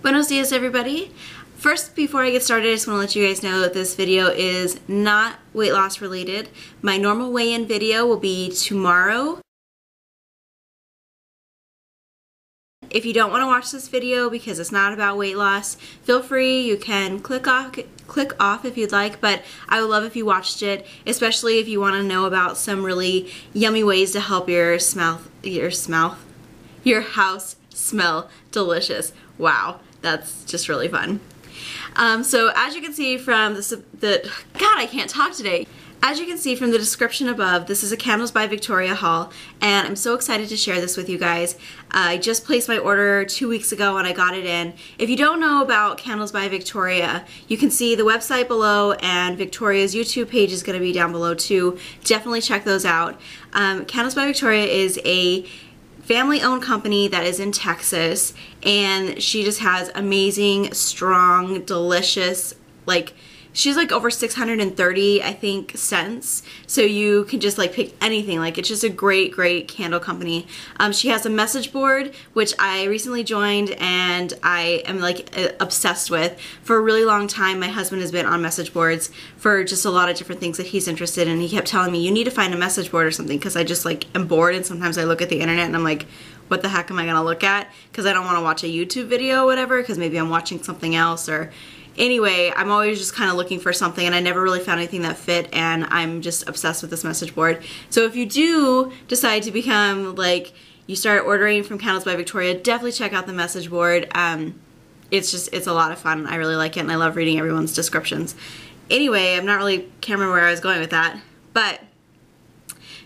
Buenos dias, everybody. First, before I get started, I just want to let you guys know that this video is not weight loss related. My normal weigh-in video will be tomorrow. If you don't want to watch this video because it's not about weight loss, feel free. You can click off if you'd like, but I would love if you watched it, especially if you want to know about some really yummy ways to help your house smell delicious. Wow, that's just really fun. So as you can see from I can't talk today. As you can see from the description above, this is a Candles by Victoria haul, and I'm so excited to share this with you guys. I just placed my order 2 weeks ago and I got it in. If you don't know about Candles by Victoria, you can see the website below, and Victoria's YouTube page is going to be down below too. Definitely check those out. Candles by Victoria is a family-owned company that is in Texas, and she just has amazing, strong, delicious, she's like over 630, I think, scents. So you can just pick anything. It's just a great candle company. She has a message board, which I recently joined and I am obsessed with. For a really long time, my husband has been on message boards for just a lot of different things that he's interested in. He kept telling me, you need to find a message board or something, because I just am bored, and sometimes I look at the internet and I'm like, what the heck am I gonna look at? Because I don't want to watch a YouTube video or whatever, because maybe I'm watching something else. Or anyway, I'm always just kind of looking for something, and I never really found anything that fit, and I'm just obsessed with this message board. So if you do decide to become, you start ordering from Candles by Victoria, definitely check out the message board. It's a lot of fun. I really like it, and I love reading everyone's descriptions. Anyway, can't remember where I was going with that, but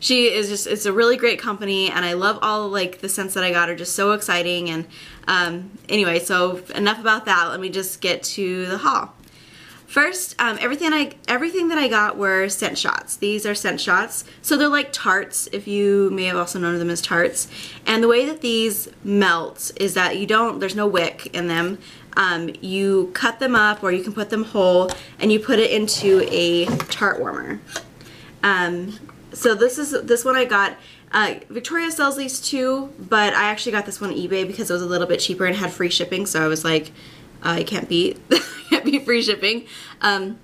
it's a really great company, and I love all the scents that I got are just so exciting. And anyway, so enough about that. Let me just get to the haul. First, everything that I got were scent shots. These are scent shots. So they're like tarts, if you may have also known them as tarts. And the way that these melt is that there's no wick in them. You cut them up, or you can put them whole, and you put it into a tart warmer. So this one I got. Victoria sells these too, but I actually got this one on eBay because it was a little bit cheaper and had free shipping. So I was like, I can't beat free shipping. And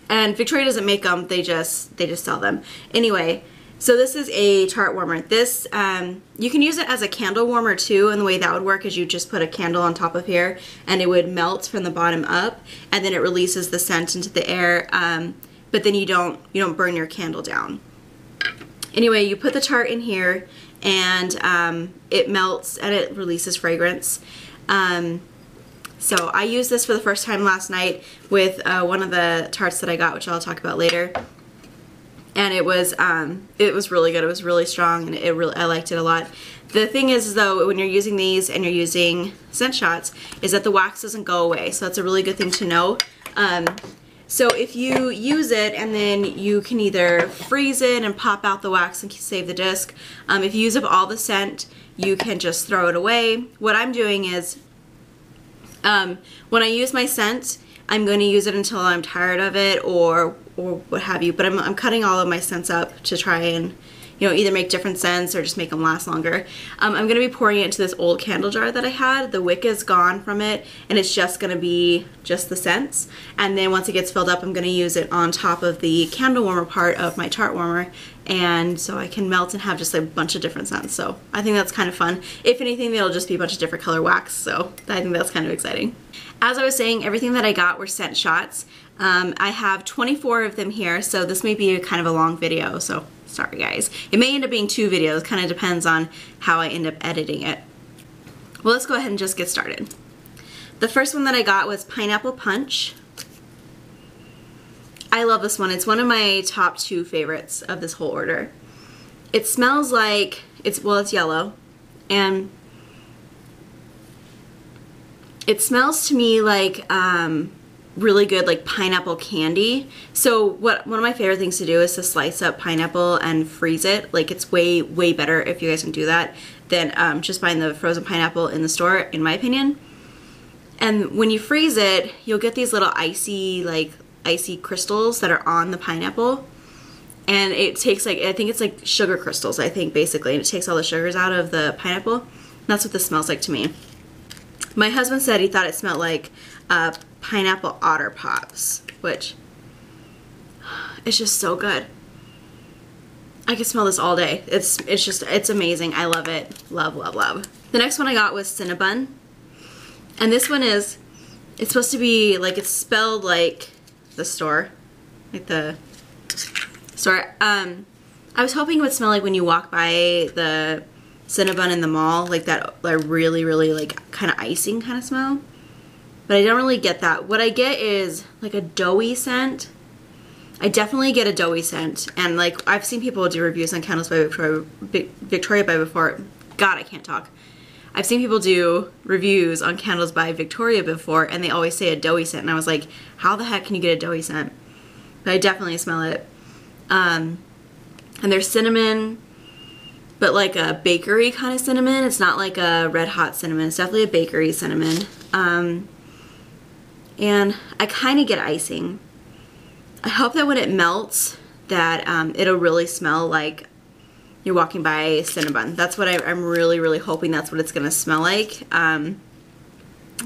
Victoria doesn't make them; they just sell them. Anyway, so this is a tart warmer. This you can use it as a candle warmer too, and the way that would work is you just put a candle on top of here, and it would melt from the bottom up, and then it releases the scent into the air. But then you don't burn your candle down. Anyway, you put the tart in here, and it melts and it releases fragrance. So I used this for the first time last night with one of the tarts that I got, which I'll talk about later. And it was really good. It was really strong, and I liked it a lot. The thing is, though, when you're using these and you're using scent shots, is that the wax doesn't go away. So that's a really good thing to know. So if you use it, and then you can either freeze it and pop out the wax and save the disc. If you use up all the scent, you can just throw it away. What I'm doing is, when I use my scent, I'm going to use it until I'm tired of it, or what have you. But I'm cutting all of my scents up to try and either make different scents or just make them last longer. I'm going to be pouring it into this old candle jar that I had. The wick is gone from it, and it's just going to be just the scents. And then once it gets filled up, I'm going to use it on top of the candle warmer part of my tart warmer, and so I can melt and have just a bunch of different scents. So I think that's kind of fun. If anything, it'll just be a bunch of different color wax, so I think that's kind of exciting. As I was saying, everything that I got were scent shots. I have 24 of them here, so this may be kind of a long video, so sorry guys. It may end up being 2 videos, kind of depends on how I end up editing it. Well, let's go ahead and just get started. The first one that I got was Pineapple Punch. I love this one. It's one of my top 2 favorites of this whole order. It smells like, it's yellow, and it smells to me like really good pineapple candy. So one of my favorite things to do is to slice up pineapple and freeze it. It's way better if you guys can do that than just buying the frozen pineapple in the store, in my opinion. And when you freeze it, you'll get these little icy crystals that are on the pineapple, and it takes I think it's sugar crystals, I think, basically, and it takes all the sugars out of the pineapple. And that's what this smells like to me. My husband said he thought it smelled like pineapple otter pops, which it's just so good. I could smell this all day. It's amazing. I love it. Love, love, love. The next one I got was Cinnabon. And this one it's supposed to be like, it's spelled like the store. Like the store. I was hoping it would smell like when you walk by the Cinnabon in the mall, like that really, really like kind of icing kind of smell. But I don't really get that. What I get is like a doughy scent. I definitely get a doughy scent, and like I've seen people do reviews on Candles by Victoria by before. God, I can't talk. I've seen people do reviews on Candles by Victoria before, and they always say a doughy scent, and I was like, how the heck can you get a doughy scent? But I definitely smell it. And there's cinnamon, but like a bakery kind of cinnamon. It's not like a red hot cinnamon. It's definitely a bakery cinnamon. And I kind of get icing. I hope that when it melts that it'll really smell like you're walking by Cinnabon. That's what I'm really, really hoping that's what it's going to smell like.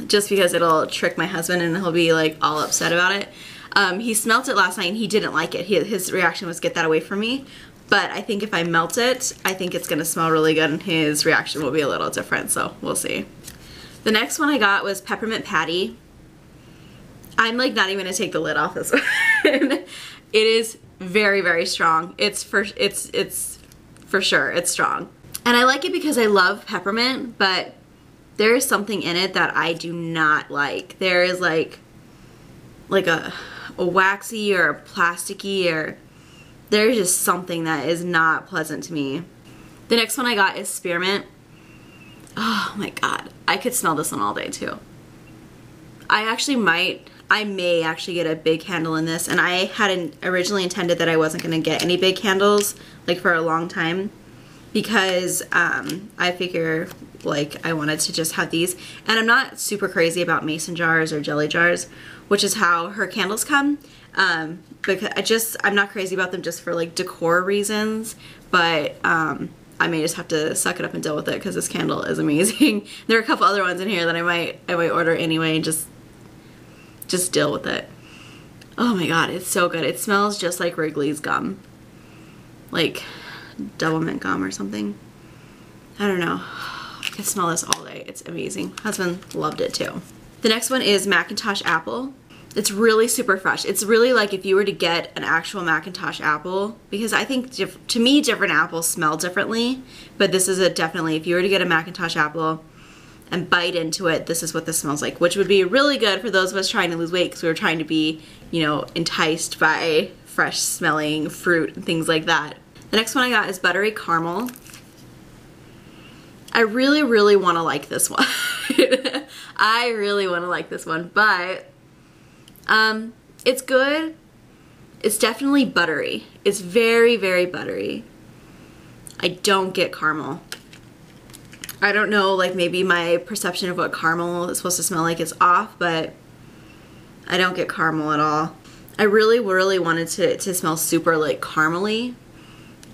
Just because it'll trick my husband and he'll be like all upset about it. He smelt it last night and he didn't like it. His reaction was, get that away from me. But I think if I melt it, I think it's going to smell really good and his reaction will be a little different. So we'll see. The next one I got was Peppermint Patty. I'm like not even gonna take the lid off this one. It is very, very strong. It's for sure, it's strong. And I like it because I love peppermint, but there is something in it that I do not like. There is like a waxy or a plasticky, or there's just something that is not pleasant to me. The next one I got is Spearmint. Oh my god, I could smell this one all day too. I may actually get a big candle in this, and I hadn't originally intended that I wasn't going to get any big candles like for a long time, because I figure like I wanted to just have these, and I'm not super crazy about mason jars or jelly jars, which is how her candles come, because I'm not crazy about them just for like decor reasons, but I may just have to suck it up and deal with it because this candle is amazing. There are a couple other ones in here that I might order anyway and just deal with it. Oh my god, it's so good. It smells just like Wrigley's gum. Like double mint gum or something. I don't know. I can smell this all day. It's amazing. Husband loved it too. The next one is Macintosh Apple. It's really super fresh. It's really like if you were to get an actual Macintosh apple, because I think to me different apples smell differently, but this is definitely, if you were to get a Macintosh apple and bite into it, this is what this smells like, which would be really good for those of us trying to lose weight because we were trying to be, you know, enticed by fresh smelling fruit and things like that. The next one I got is Buttery Caramel. I really, really want to like this one. I really want to like this one, but it's good. It's definitely buttery. It's very, very buttery. I don't get caramel. I don't know, like maybe my perception of what caramel is supposed to smell like is off, but I don't get caramel at all. I really, really wanted to smell super like caramely,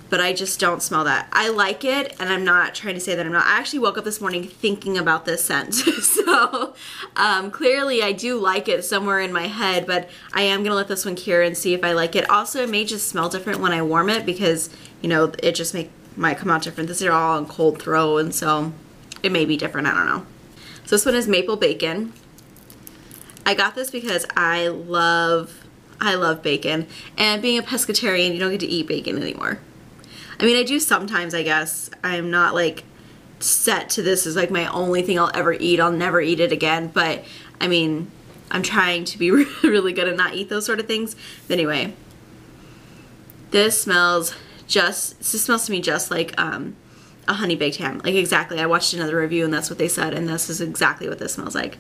but I just don't smell that. I like it, and I'm not trying to say that I'm not. I actually woke up this morning thinking about this scent. So clearly I do like it somewhere in my head, but I am gonna let this one cure and see if I like it. Also, it may just smell different when I warm it because, you know, it just might come out different. This is all on cold throw, and so it may be different, I don't know. So this one is Maple Bacon. I got this because I love bacon, and being a pescatarian, you don't get to eat bacon anymore. I mean, I do sometimes, I guess. I'm not like set to this as like my only thing I'll ever eat. I'll never eat it again, but I mean, I'm trying to be really good and not eat those sort of things. But anyway, this smells to me just like a honey baked ham. Like exactly. I watched another review and that's what they said, and this is exactly what this smells like.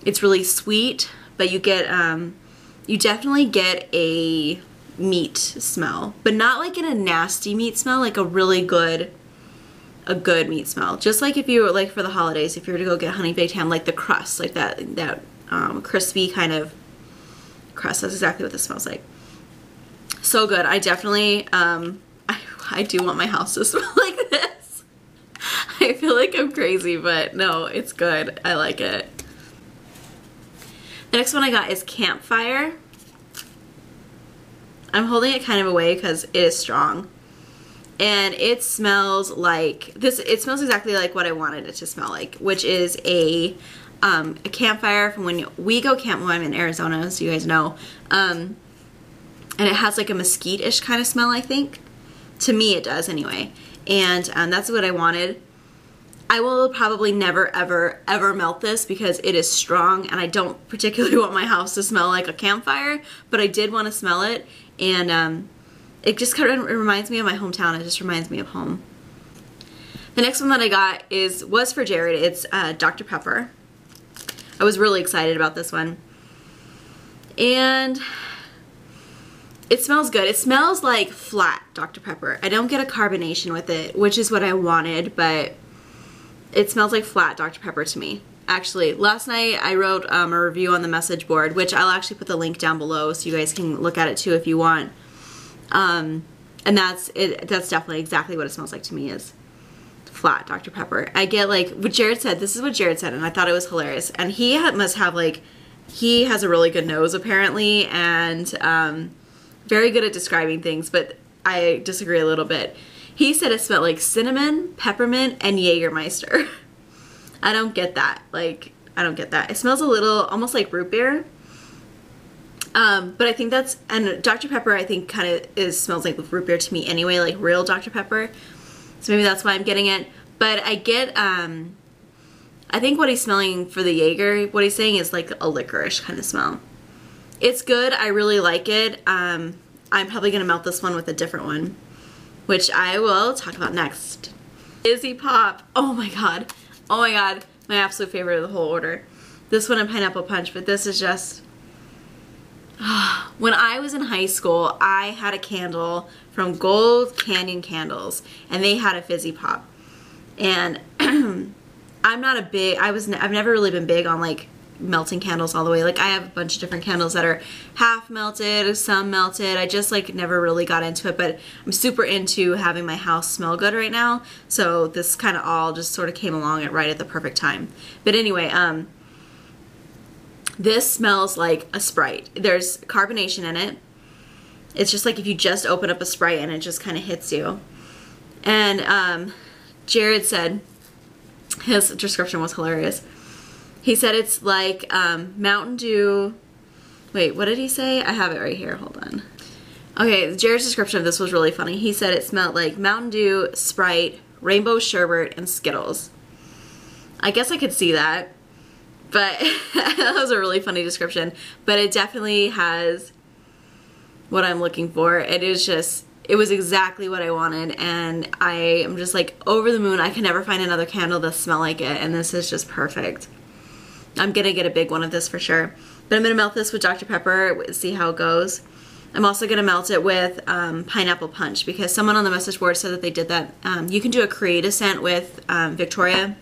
It's really sweet, but you get you definitely get a meat smell, but not like in a nasty meat smell, like a good meat smell. Just like if you were like for the holidays, if you were to go get honey baked ham, like the crust, like that crispy kind of crust. That's exactly what this smells like. So good. I definitely I do want my house to smell like this. I feel like I'm crazy, but no, it's good. I like it. The next one I got is Campfire. I'm holding it kind of away because it is strong. And it smells like this. It smells exactly like what I wanted it to smell like, which is a campfire from when we go camp when I'm in Arizona, so you guys know. And it has like a mesquite-ish kind of smell, I think. To me it does anyway. And that's what I wanted. I will probably never ever ever melt this because it is strong and I don't particularly want my house to smell like a campfire, but I did want to smell it, and it just kind of reminds me of my hometown. It just reminds me of home. The next one that I got was for Jared. It's Dr. Pepper. I was really excited about this one. And it smells good. It smells like flat Dr. Pepper. I don't get a carbonation with it, which is what I wanted, but it smells like flat Dr. Pepper to me. Actually, last night I wrote a review on the message board, which I'll actually put the link down below so you guys can look at it too if you want. And that's definitely exactly what it smells like to me, is flat Dr. Pepper. I get like what Jared said. This is what Jared said, and I thought it was hilarious. And he must have like, he has a really good nose apparently, and very good at describing things, but I disagree a little bit. He said it smelled like cinnamon, peppermint, and Jägermeister. I don't get that. Like, I don't get that. It smells a little almost like root beer. But I think that's, and Dr. Pepper I think kind of smells like root beer to me anyway, like real Dr. Pepper. So maybe that's why I'm getting it. But I get, I think what he's smelling for the Jaeger, what he's saying is like a licorice kind of smell. It's good. I really like it. I'm probably going to melt this one with a different one, which I will talk about next. Fizzy Pop. Oh my god. Oh my god. My absolute favorite of the whole order. This one and Pineapple Punch, but this is just... When I was in high school, I had a candle from Gold Canyon Candles, and they had a Fizzy Pop. And I'm not a big... I've never really been big on like melting candles all the way. Like I have a bunch of different candles that are half melted, some melted. I just like never really got into it, but I'm super into having my house smell good right now. So this kind of all just sort of came along right at the perfect time. But anyway, this smells like a Sprite. There's carbonation in it. It's just like if you just open up a Sprite and it just kind of hits you. And Jared said, his description was hilarious. He said it's like Mountain Dew. Wait, what did he say? I have it right here. Hold on. Okay, Jared's description of this was really funny. He said it smelled like Mountain Dew, Sprite, Rainbow Sherbet, and Skittles. I guess I could see that, but that was a really funny description. But it definitely has what I'm looking for. It is just, it was exactly what I wanted, and I am just like over the moon. I can never find another candle that smell like it, and this is just perfect. I'm gonna get a big one of this for sure. But I'm gonna melt this with Dr. Pepper, see how it goes. I'm also gonna melt it with Pineapple Punch, because someone on the message board said that they did that. You can do a create a scent with Victoria,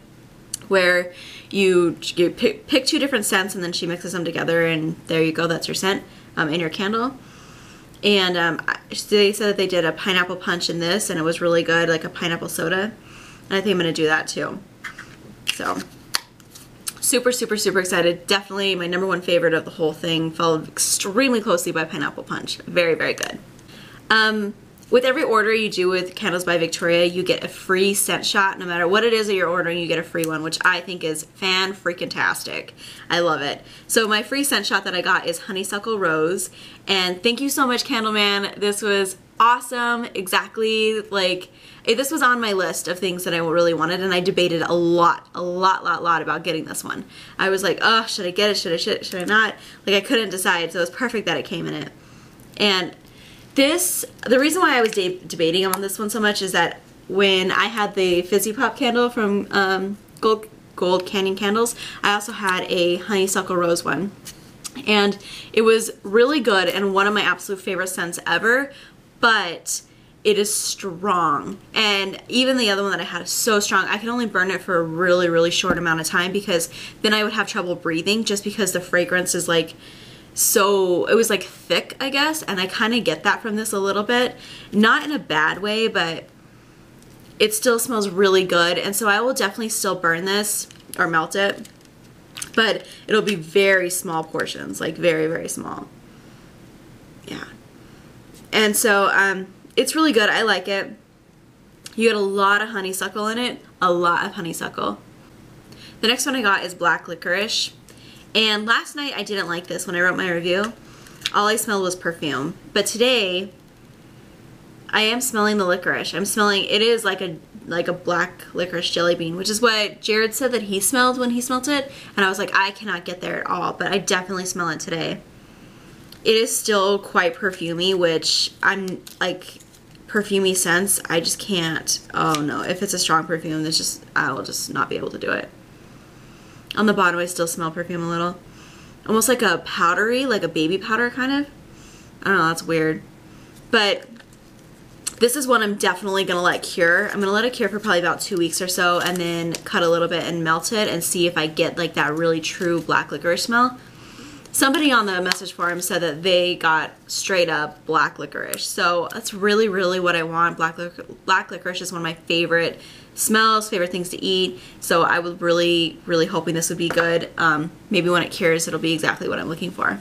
where you pick two different scents and then she mixes them together, and there you go, that's your scent in your candle. And they said that they did a Pineapple Punch in this, and it was really good, like a pineapple soda. And I think I'm gonna do that too. So. Super, super, super excited. Definitely my #1 favorite of the whole thing, followed extremely closely by Pineapple Punch. Very, very good. With every order you do with Candles by Victoria, you get a free scent shot. No matter what it is that you're ordering, you get a free one, which I think is fan-freaking-tastic. I love it. So my free scent shot that I got is Honeysuckle Rose. And thank you so much, Candleman. This was awesome. Exactly like... This was on my list of things that I really wanted, and I debated a lot about getting this one. I was like, oh, should I get it? Should I not? Like, I couldn't decide, so it was perfect that it came in it. And this, the reason why I was debating on this one so much is that when I had the Fizzy Pop candle from Gold Canyon Candles, I also had a Honeysuckle Rose one. And it was really good and one of my absolute favorite scents ever, but it is strong. And even the other one that I had is so strong. I could only burn it for a really, really short amount of time, because then I would have trouble breathing, just because the fragrance is like so, it was like thick, I guess, and I kind of get that from this a little bit. Not in a bad way, but it still smells really good, and so I will definitely still burn this or melt it, but it'll be very small portions, like very, very small. Yeah. And so it's really good. I like it. You get a lot of honeysuckle in it, a lot of honeysuckle. The next one I got is black licorice, and last night I didn't like this when I wrote my review. All I smelled was perfume, but today I am smelling the licorice. I'm smelling, it is like a black licorice jelly bean, which is what Jared said that he smelled when he smelled it, and I was like, I cannot get there at all, but I definitely smell it today. It is still quite perfumey, which I'm like, perfumey scents, I just can't. Oh no, if it's a strong perfume, that's just, I will just not be able to do it. On the bottom I still smell perfume a little. Almost like a powdery, like a baby powder kind of. I don't know, that's weird. But this is one I'm definitely gonna let cure. I'm gonna let it cure for probably about 2 weeks or so, and then cut a little bit and melt it and see if I get like that really true black licorice smell. Somebody on the message forum said that they got straight up black licorice. So that's really, really what I want. Black licorice is one of my favorite smells, favorite things to eat. So I was really, really hoping this would be good. Maybe when it cures, it'll be exactly what I'm looking for.